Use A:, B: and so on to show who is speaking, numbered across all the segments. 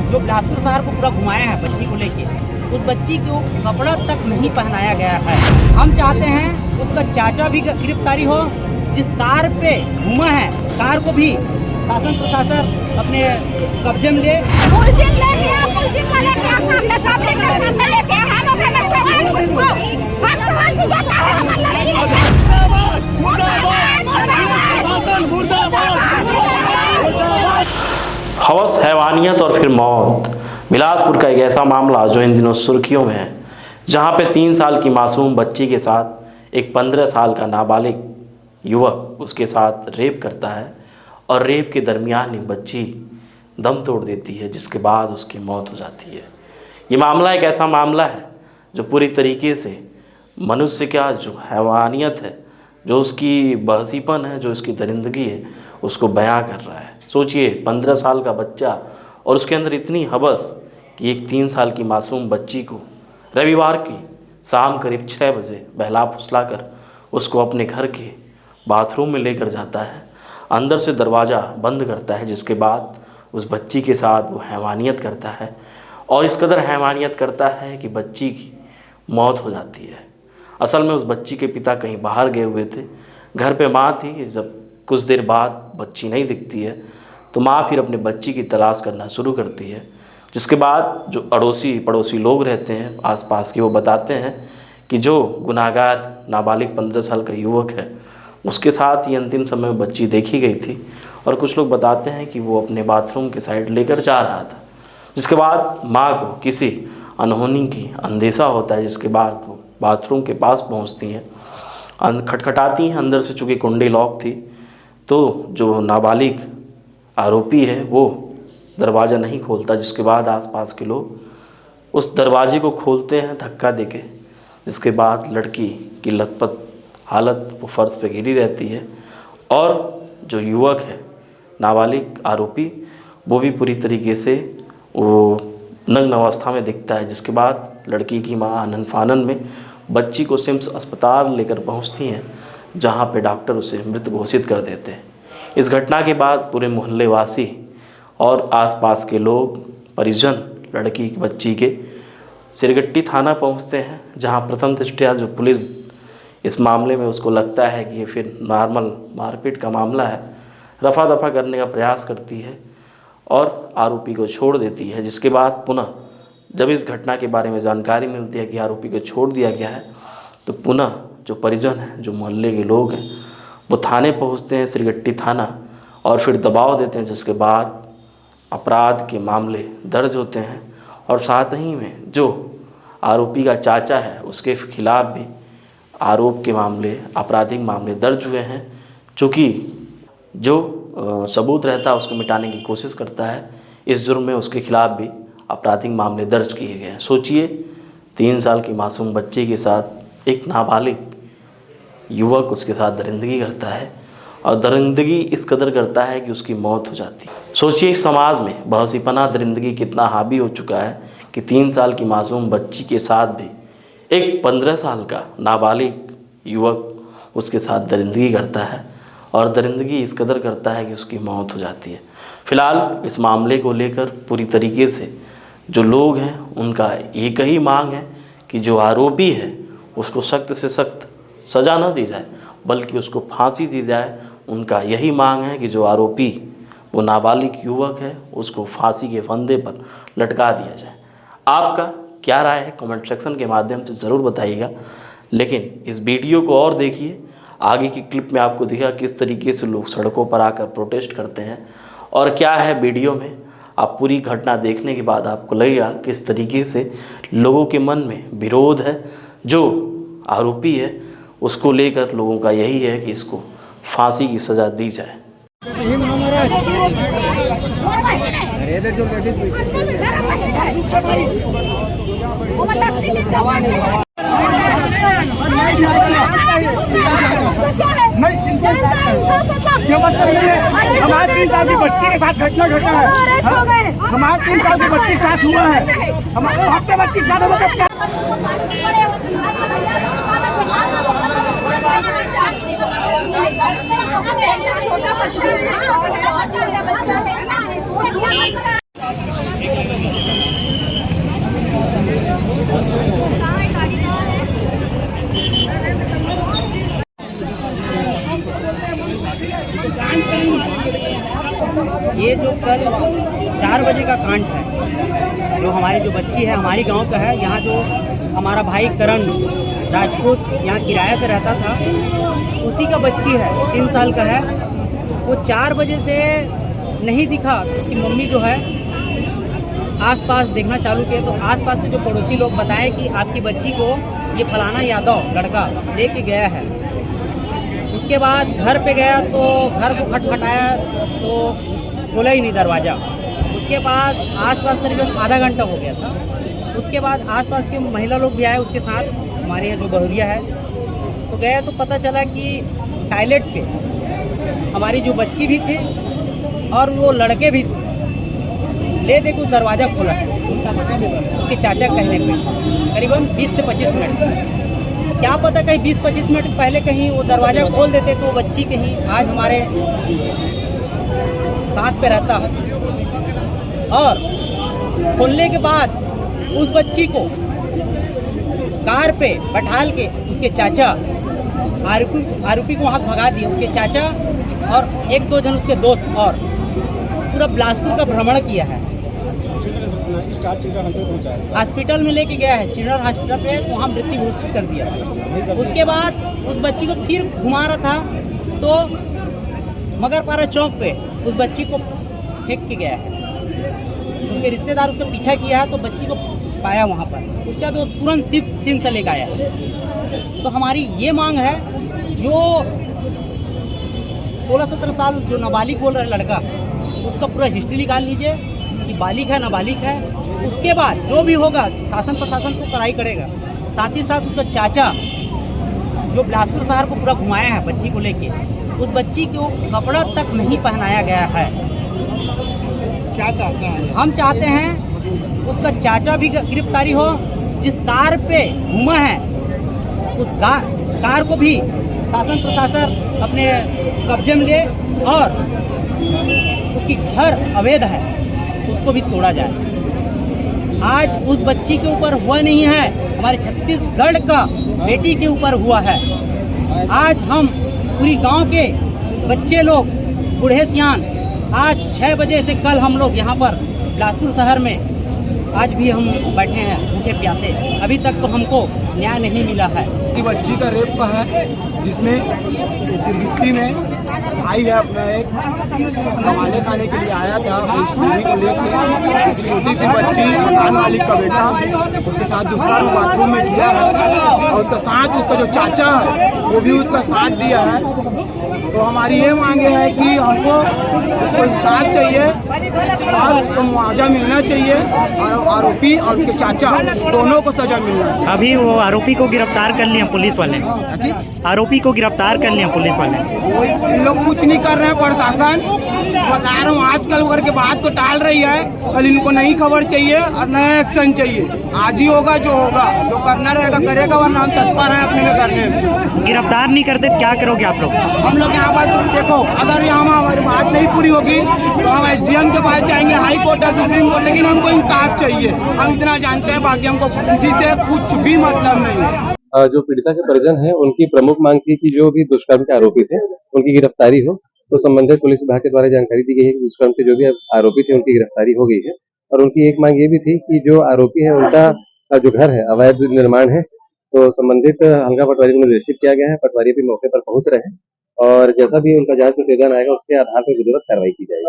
A: जो बिलासपुर शहर को पूरा घुमाया है बच्ची को लेके, उस बच्ची को कपड़ा तक नहीं पहनाया गया है। हम चाहते हैं उसका चाचा भी गिरफ्तारी हो, जिस कार पे घूमा है कार को भी शासन प्रशासन अपने कब्जे में ले।
B: हवस, हैवानियत और फिर मौत। बिलासपुर का एक ऐसा मामला जो इन दिनों सुर्खियों में है, जहां पे 3 साल की मासूम बच्ची के साथ एक 15 साल का नाबालिग युवक उसके साथ रेप करता है और रेप के दरमियान ही बच्ची दम तोड़ देती है, जिसके बाद उसकी मौत हो जाती है। ये मामला एक ऐसा मामला है जो पूरी तरीके से मनुष्य का जो हैवानियत है, जो उसकी बहसीपन है, जो उसकी दरिंदगी है, उसको बयां कर रहा है। सोचिए 15 साल का बच्चा और उसके अंदर इतनी हवस कि एक 3 साल की मासूम बच्ची को रविवार की शाम करीब 6 बजे बहला फुसला कर उसको अपने घर के बाथरूम में लेकर जाता है, अंदर से दरवाज़ा बंद करता है, जिसके बाद उस बच्ची के साथ वो हैवानियत करता है और इस कदर हैवानियत करता है कि बच्ची की मौत हो जाती है। असल में उस बच्ची के पिता कहीं बाहर गए हुए थे, घर पे माँ थी। जब कुछ देर बाद बच्ची नहीं दिखती है तो माँ फिर अपने बच्ची की तलाश करना शुरू करती है, जिसके बाद जो अड़ोसी पड़ोसी लोग रहते हैं आसपास के, वो बताते हैं कि जो गुनाहगार नाबालिग 15 साल का युवक है उसके साथ ही अंतिम समय में बच्ची देखी गई थी। और कुछ लोग बताते हैं कि वो अपने बाथरूम के साइड लेकर जा रहा था, जिसके बाद माँ को किसी अनहोनी की अंदेशा होता है, जिसके बाद वो बाथरूम के पास पहुँचती हैं, खटखटाती हैं अंदर से। चूँकि कुंडी लॉक थी तो जो नाबालिग आरोपी है वो दरवाज़ा नहीं खोलता, जिसके बाद आसपास के लोग उस दरवाजे को खोलते हैं धक्का देके, जिसके बाद लड़की की लथपथ हालत वो फर्श पे गिरी रहती है और जो युवक है नाबालिग आरोपी वो भी पूरी तरीके से वो नग्न अवस्था में दिखता है, जिसके बाद लड़की की माँ आनन फानन में बच्ची को सिम्स अस्पताल लेकर पहुंचती हैं, जहां पे डॉक्टर उसे मृत घोषित कर देते हैं। इस घटना के बाद पूरे मोहल्ले वासी और आसपास के लोग परिजन लड़की की बच्ची के सिरगट्टी थाना पहुंचते हैं, जहां प्रथम दृष्टया जो पुलिस इस मामले में उसको लगता है कि ये फिर नॉर्मल मारपीट का मामला है, रफा दफा करने का प्रयास करती है और आरोपी को छोड़ देती है। जिसके बाद पुनः जब इस घटना के बारे में जानकारी मिलती है कि आरोपी को छोड़ दिया गया है, तो पुनः जो परिजन हैं, जो मोहल्ले के लोग हैं, वो थाने पहुंचते हैं, सिरगट्टी थाना, और फिर दबाव देते हैं, जिसके बाद अपराध के मामले दर्ज होते हैं। और साथ ही में जो आरोपी का चाचा है उसके खिलाफ भी आरोप के मामले, आपराधिक मामले दर्ज हुए हैं। चूँकि जो सबूत रहता है उसको मिटाने की कोशिश करता है, इस जुर्म में उसके खिलाफ भी आपराधिक मामले दर्ज किए गए हैं। सोचिए 3 साल की मासूम बच्ची के साथ एक नाबालिग युवक उसके साथ दरिंदगी करता है और दरिंदगी इस कदर करता है कि उसकी मौत हो जाती है। सोचिए इस समाज में बहसीपना दरिंदगी कितना हावी हो चुका है कि 3 साल की मासूम बच्ची के साथ भी एक 15 साल का नाबालिग युवक उसके साथ दरिंदगी करता है और दरिंदगी इस कदर करता है कि उसकी मौत हो जाती है। फिलहाल इस मामले को लेकर पूरी तरीके से जो लोग हैं उनका एक ही मांग है कि जो आरोपी है उसको सख्त से सख्त सज़ा न दी जाए, बल्कि उसको फांसी दी जाए। उनका यही मांग है कि जो आरोपी वो नाबालिग युवक है उसको फांसी के फंदे पर लटका दिया जाए। आपका क्या राय है कमेंट सेक्शन के माध्यम से ज़रूर बताइएगा। लेकिन इस वीडियो को और देखिए, आगे की क्लिप में आपको दिखा किस तरीके से लोग सड़कों पर आकर प्रोटेस्ट करते हैं और क्या है वीडियो में। आप पूरी घटना देखने के बाद आपको लगेगा किस तरीके से लोगों के मन में विरोध है। जो आरोपी है उसको लेकर लोगों का यही है कि इसको फांसी की सज़ा दी जाए।
C: हमारे 3 साल की बच्ची के साथ घटना घटा है। हमारे 3 साल की बच्ची के साथ हुआ है। हमारे हफ्ते बच्ची के साथ छोटा बच्चा
A: 4 बजे का कांड है। जो हमारी जो बच्ची है हमारी गांव का है। यहाँ जो हमारा भाई करण राजपूत यहाँ किराया से रहता था, उसी का बच्ची है, 3 साल का है। वो 4 बजे से नहीं दिखा तो उसकी मम्मी जो है आसपास देखना चालू किया, तो आसपास के जो पड़ोसी लोग बताएं कि आपकी बच्ची को ये फलाना यादव लड़का लेके गया है। उसके बाद घर पे गया तो घर को खटखटाया तो खोला ही नहीं दरवाज़ा। उसके बाद आसपास करीबन आधा घंटा हो गया था। उसके बाद आसपास के महिला लोग भी आए उसके साथ, हमारे यहाँ जो बहुरिया है, तो गए तो पता चला कि टॉयलेट पे हमारी जो बच्ची भी थी और वो लड़के भी थे। ले देखो दरवाज़ा खोला है, उसके चाचा कहने पे करीबन 20 से 25 मिनट, क्या पता कहीं 20-25 मिनट पहले कहीं वो दरवाज़ा खोल देते तो बच्ची कहीं आज हमारे साथ पे रहता। और खोलने के बाद उस बच्ची को कार पे बैठाल के उसके चाचा आरोपी को वहाँ भगा दिया। उसके चाचा और 1-2 जन उसके दोस्त और पूरा बिलासपुर का भ्रमण किया है। हॉस्पिटल में लेके गया है, चिल्ड्रन हॉस्पिटल पे, वहाँ मृत्यु घोषित कर दिया। उसके बाद उस बच्ची को फिर घुमा रहा था तो मगरपारा चौक पे उस बच्ची को फेंक के गया है। उसके रिश्तेदार उसका पीछा किया है तो बच्ची को पाया वहाँ पर। उसके बाद वो तुरंत सिम से लेकर आया। तो हमारी ये मांग है, जो 16-17 साल जो नाबालिग बोल रहा है लड़का, उसका पूरा हिस्ट्री निकाल लीजिए कि बालिग है नाबालिग है। उसके बाद जो भी होगा शासन प्रशासन को कार्रवाई करेगा। साथ ही साथ उसका चाचा जो बिलासपुर शहर को पूरा घुमाया है बच्ची को लेके, उस बच्ची को कपड़ा तक नहीं पहनाया गया है।
C: क्या चाहते हैं? हम
A: चाहते हैं उसका चाचा भी गिरफ्तारी हो, जिस कार पे घूमा है उस कार को भी शासन प्रशासन अपने कब्जे में ले, और उसकी घर अवैध है उसको भी तोड़ा जाए। आज उस बच्ची के ऊपर हुआ नहीं है, हमारे छत्तीसगढ़ का बेटी के ऊपर हुआ है। आज हम पूरी गांव के बच्चे लोग, बूढ़े सियान, आज 6 बजे से कल हम लोग यहाँ पर बिलासपुर शहर में आज भी हम बैठे हैं भूखे प्यासे। अभी तक तो हमको न्याय नहीं मिला है।
C: बच्ची का रेप का है, जिसमें सिरगिट्टी में भाई है अपना एक कमाने खाने के लिए आया था, बीवी को लेके। एक छोटी सी बच्ची, मकान मालिक का बेटा, उसके साथ दुष्कर्म बाथरूम में किया है, और उसका साथ उसका जो चाचा है वो भी उसका साथ दिया है। तो हमारी ये मांगे है कि हमको उसको इंसाफ चाहिए और उसको मुआवजा मिलना चाहिए, और आरोपी और उसके चाचा दोनों को सजा मिलना चाहिए।
D: अभी वो आरोपी को गिरफ्तार कर लिया पुलिस वाले। आरोपी को गिरफ्तार कर लिया पुलिस वाले।
C: इन लोग कुछ नहीं कर रहे हैं, प्रशासन बता रहा हूँ आजकल वगैरह के बात तो टाल रही है। कल इनको नई खबर चाहिए और नया एक्शन चाहिए। आज ही होगा जो होगा, जो करना रहेगा करेगा, वरना हम तत्पर हैं अपने में करने में।
D: गिरफ्तार नहीं करते क्या करोगे आप लोग?
C: हम लोग यहाँ पर देखो, अगर यहाँ हमारी बात नहीं पूरी होगी तो हम SDM के पास जाएंगे, हाई कोर्ट है, सुप्रीम कोर्ट, लेकिन हमको इंसाफ चाहिए। हम इतना जानते हैं, बाकी हमको किसी से कुछ भी मतलब नहीं है।
E: जो पीड़िता के परिजन हैं, उनकी प्रमुख मांग थी कि जो भी दुष्कर्म के आरोपी थे उनकी गिरफ्तारी हो। तो संबंधित पुलिस विभाग के द्वारा जानकारी दी गई है कि दुष्कर्म के जो भी आरोपी थे उनकी गिरफ्तारी हो गई है। और उनकी एक मांग ये भी थी कि जो आरोपी है उनका जो घर है अवैध निर्माण है, तो संबंधित हल्का पटवारी को निर्देशित किया गया है। पटवारी भी मौके पर पहुंच रहे हैं और जैसा भी उनका जांच प्रतिवेदन आएगा उसके आधार पर विधिवत कार्रवाई की जाएगी।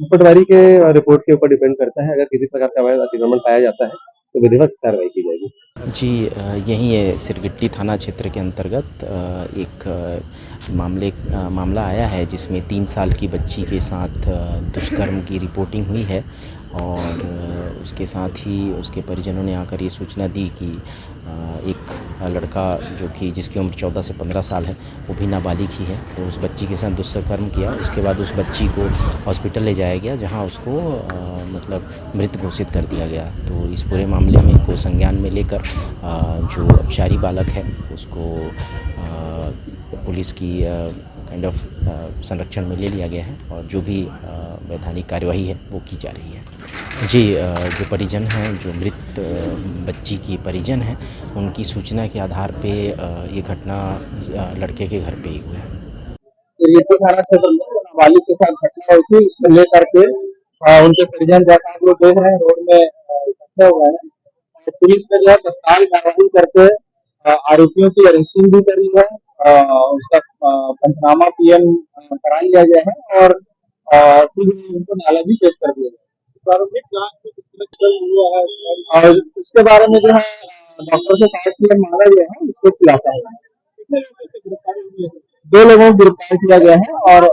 E: पटवारी के रिपोर्ट के ऊपर डिपेंड करता है। अगर किसी प्रकार का अवैध अतिक्रमण पाया जाता है तो विधिवत कार्रवाई की जाएगी।
F: जी, यही है सिरगिट्टी थाना क्षेत्र के अंतर्गत एक मामला आया है जिसमें 3 साल की बच्ची के साथ दुष्कर्म की रिपोर्टिंग हुई है। और उसके साथ ही उसके परिजनों ने आकर ये सूचना दी कि एक लड़का जो कि जिसकी उम्र 14 से 15 साल है, वो भी नाबालिग ही है, तो उस बच्ची के साथ दुष्कर्म किया। उसके बाद उस बच्ची को हॉस्पिटल ले जाया गया, जहां उसको मृत घोषित कर दिया गया। तो इस पूरे मामले में को संज्ञान में लेकर जो अपचारी बालक है उसको पुलिस की काइंड ऑफ संरक्षण में ले लिया गया है और जो भी वैधानिक कार्यवाही है वो की जा रही है। जी, जो परिजन हैं, जो मृत बच्ची की परिजन हैं, उनकी सूचना के आधार पे ये घटना लड़के के घर पे ही हुआ है।
C: नाबालिग के साथ घटना हुई थी, उसको लेकर के उनके परिजन जैसा आप लोग देख रहे हैं रोड में इकट्ठे हुए हैं। तो पुलिस ने जो है तत्काल कार्रवाई करके आरोपियों की अरेस्टिंग भी करी है। उसका पंचनामा पीएम करा लिया गया है और शीघ्र ही उनको न्यायालय भी पेश कर दिया गया। प्रारंभिक जांच में कितने चल हुआ है और इसके बारे में जो है डॉक्टर से 60 PM मांगा गया है, उससे खुलासा है। कितने लोगों की गिरफ्तारी हुई है? 2 लोगों को गिरफ्तार किया गया है और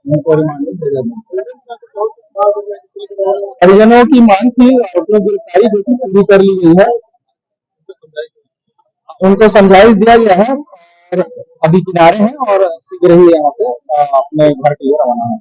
C: उनको रिमांड में भेजा गया है। परिजनों की मांग थी आरोपियों की गिरफ्तारी जो कि पूरी कर ली गई है, उनको समझाइश दिया गया है और अभी किनारे हैं और शीघ्र ही यहाँ से अपने घर के लिए रवाना है।